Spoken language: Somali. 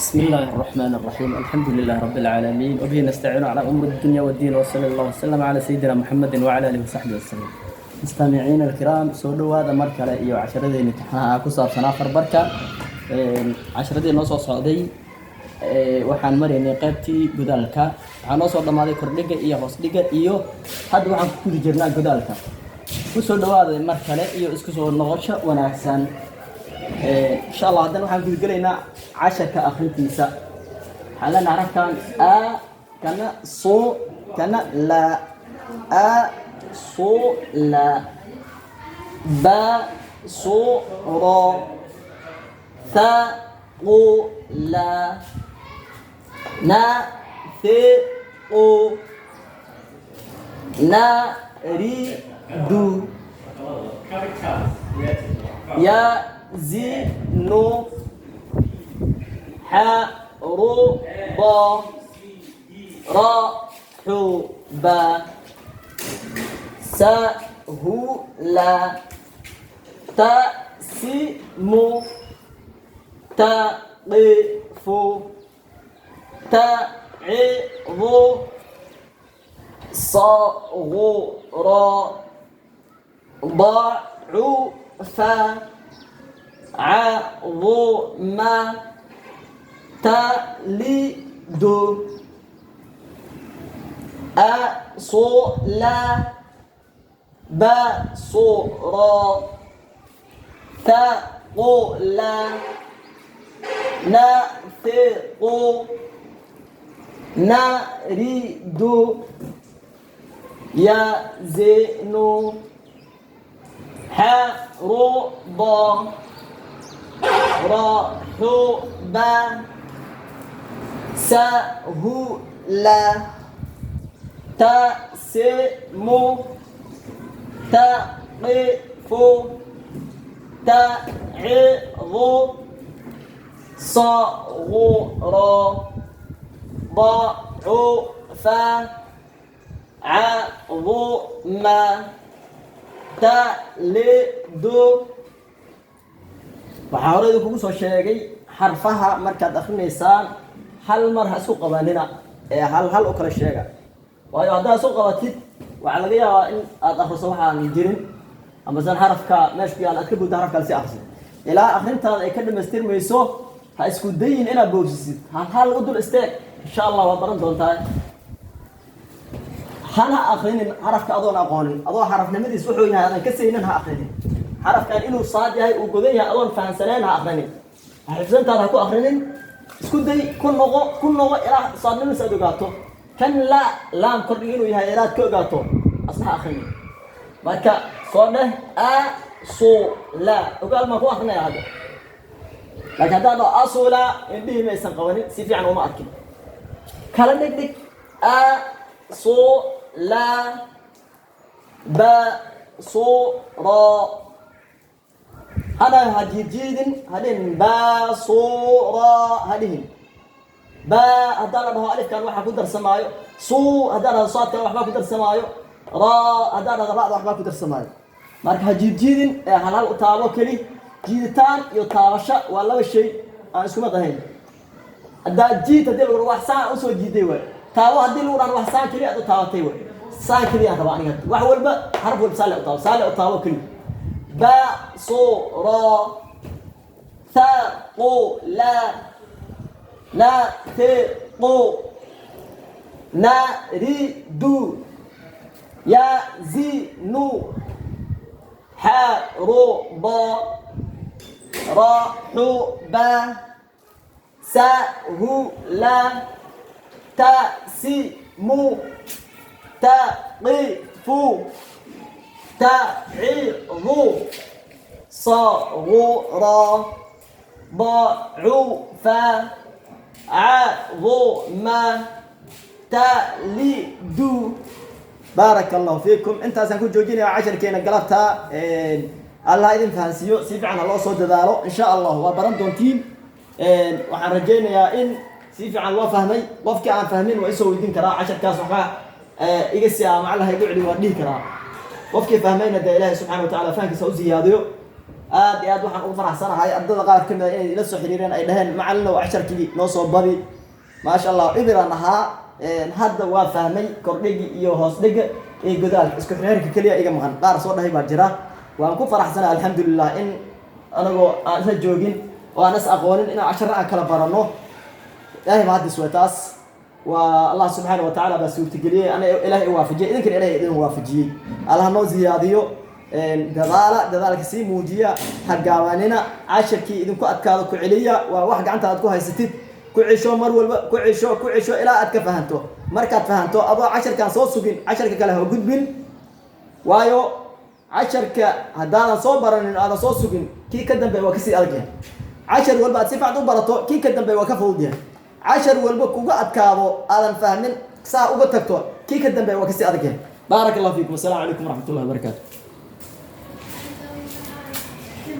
بسم الله الرحمن الرحيم الحمد لله رب العالمين وبه نستعين على أمور الدنيا والدين وصلى الله وسلم على سيدنا محمد وعلى آله وصحبه وسلم. مستمعين الكرام سودوا هذا مركلة إيو عشرة امتحانها كسر سنافر بركة عشرة نص صعدي waxaan mareynay qaybtii godaalka waxaan noo soo dhamaaday kordhiga iyo hoos dhiga iyo hadda waxaan ku gudi jirnaa godaalka ku soo dhawaaday mar kale iyo isku soo noqosho wanaagsan insha Allah haddana waxaan gudi galaynaa casharka akhrintiisa waxaan leenahay aragtaan a kana soo kana la a soo la ba soo ro tha qu la na fe o na ri du ya zi no ha ro ba ra hu ba sa hu la ta si mu ta fu تعظ صغر ضعف عظم تلد أصل بصر ثقل نفق نريد يزن حرب رحب سهل تسم تقف تعظ صغر ضعف عظم تلد waxaa horeyda kugu soo sheegay xarfaha markaad akhrineysaan hal mar ha isku qabanina ee hal u kala sheega waayo haddaad isku qabatid waxaa laga yaabaa in aad akhriso waxaan jirin ama san xarafka meesha ku yaal aad ka gudda xaraf kale si akhrisid ilaa akhrintaada ay ka dhamaystirmayso ha isku dayin inaad boogsisid hal u dul isteeg insha Allah waa baran doontaa hana akhrin xarafka adoon aqoonin adoo xarafnimadiis wuxuu yahay adan ka saynin ha akhrin xarafkan inuu saad yahay uu godan yahay adoon fahansaneen ha akhrin xifsantaada ku akhrin isku day ku noqo ilaa saadnimadiis aad ogaato kan la lam kordhiga inuu yahay ilaad ka ogaato asna akhrin marka soo dheh a so la ogaal ma ku akhrinaya hada laakiin hadaan asula indhihi maysan qabanin si fiican uma arkin kala dhig a so la ba so ra hada hadijidin hadin ba so ra hadin ba hadana dhaho alif kan waxa ku darsamaayo su hadana saadka waxa ku darsamaayo ra hadana raada waxa ku darsamaayo marka hadijidin halal u taabo kali jiiditaan iyo taabasho waa laba shay aan isku mid ahayn hadda jiid hadii lagu wax saan u soo jiiday way taawo hadii lagu dhan wax saan kaliya aad taabatay way saan kaliya raba aniga wax walba harf walba saale u taabo kaliya ba so ra tha qu la na te qu na ri du ya zi nu ha ru ba رحب سهل تسم تقف تعظ صغر ضعف عظم تلد بارك الله فيكم انت سنكون جوجيني 10 كينا قلبتها الله إذن فهنسيو سيفعنا الله صوت دارو إن شاء الله وبرم دونتين وحن رجينا إن سيفعنا الله فهمي وفك عن فهمين وإسوا يدين كرا 10 كاس وحا إيجسي مع الله يقعد يوديه كرا وفك فهمينا دا إلهي سبحانه وتعالى فهمك سأو زياديو aad iyo aad waxaan ugu faraxsanahay ardada qaar kamid ah inay ila soo xiriireen ay dhaheen macallin casharkii noo soo badi maasha Allah ibiraan ahaa hadda waa fahmay kordhigi iyo hoos dhiga ee godaal isku xiriirka kaliya iga maqan qaar soo dhahay baa jira waan ku faraxsanahay alxamdulillah in anagoo aan la joogin oo aan is aqoonin in casharada kala barano ilaahay ma hadis wataas والله سبحانه وتعالى بس وتقولي أنا إلهي وافجي إذا كان إلهي إذن وافجي الله نو زياديو دذالك سي موجية حق قوانينا عشر كي إذن كو أتكاذو كعليا وواحد عنتا أتكو هاي ستيد كعيشو مرول كعيشو إلا أتكا فهمتو مركات فهمتو أبا عشر كان صوت سوقين عشر كاله قد بين وايو عشر كهدانا صوبرن هذا صوت سوقين كي كدن بيوكسي أرجع عشر والبعد سيفع دو برطو كي كدن بيوكفو ديان عشر والبك وقعد كابو هذا فاهمين ساعة وقتكتو كي كدن بيوكسي أرجع بارك الله فيكم والسلام عليكم ورحمة الله وبركاته